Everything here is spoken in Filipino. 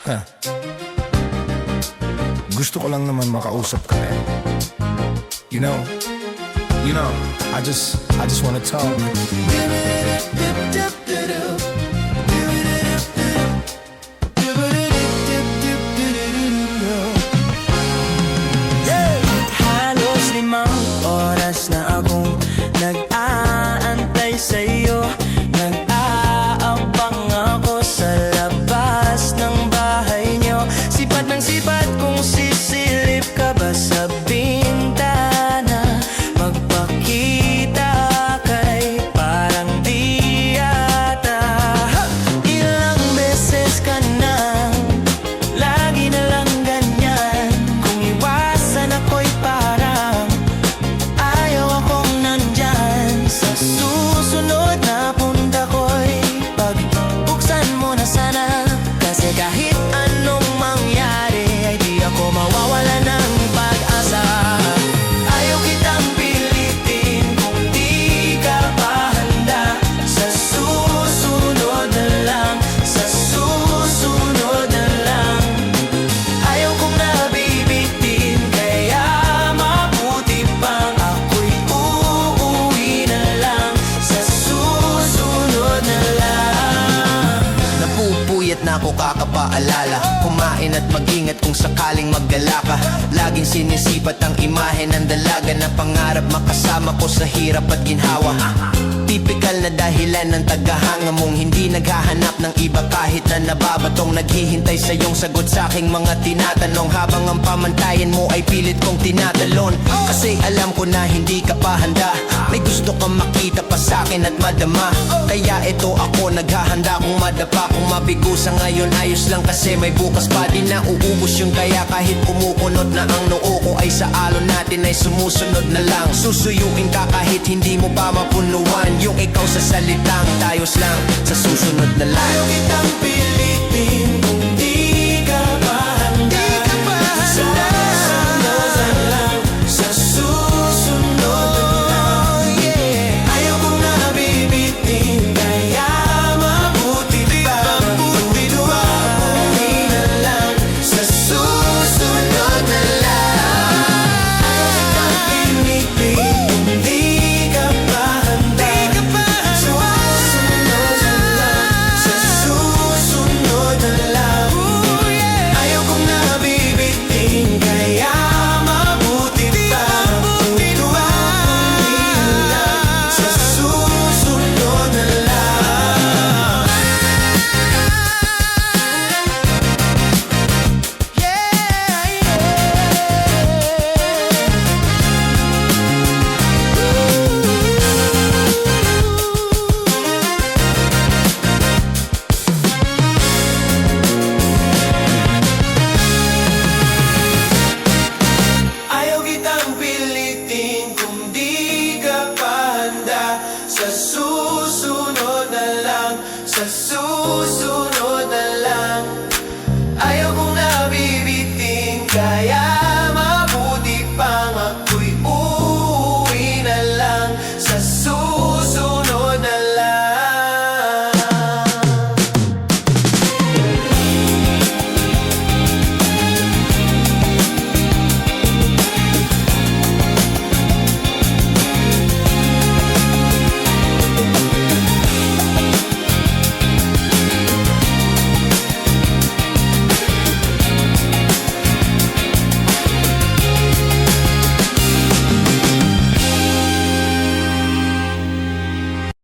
Huh. Gusto ko lang naman makausap ka rin. You know, I just wanna talk. Halos 5 oras na akong nag-aantay sa'yo. Nag-aabang ako sa labas ng bahay nyo. Sipat ng sipat kung sisilip ka ba sa bintana. Magpakita kay parang di yata. Ilang beses ka nang lagi na lang ganyan. Kung iwasan ako'y parang ayaw akong nandyan. Sa susunod na punta ko'y pagbuksan mo na sana. Kasi kahit anong mangyari ay di ako mawawala ng pag-asa. Ayaw kitang pilitin kung di ka pa handa. Sa susunod na lang, sa susunod na lang. Ayaw kong nabibitin, kaya mabuti pang ako'y uuwi na lang. Sa susunod na lang. Napupuyat na ako kakapaalala. Kumain at mag-ingat kung sakaling maggala ka. Laging sinisipat ang imahe ng dalaga na pangarap makasama ko sa hirap at ginhawa. Tipikal na dahilan ng tagahanga mong hindi naghahanap ng iba kahit na nababatong naghihintay sa iyong sagot sa aking mga tinatanong. Habang ang pamantayan mo ay pilit kong tinatalon. Kasi alam ko na hindi ka pa handa. May gusto kang makita pa sa akin at madama. Kaya ito ako naghahanda kung madapa. Kung mabigo sa ngayon ayos lang kasi may bukas pa din na uubos yung kaya. Kahit kumukunot na ang noo ko ay sa alon natin ay sumusunod na lang. Susuyuin ka kahit hindi mo pa mapunuan yung ikaw sa salitang tayos lang sa susunod na lang. Ayaw kitang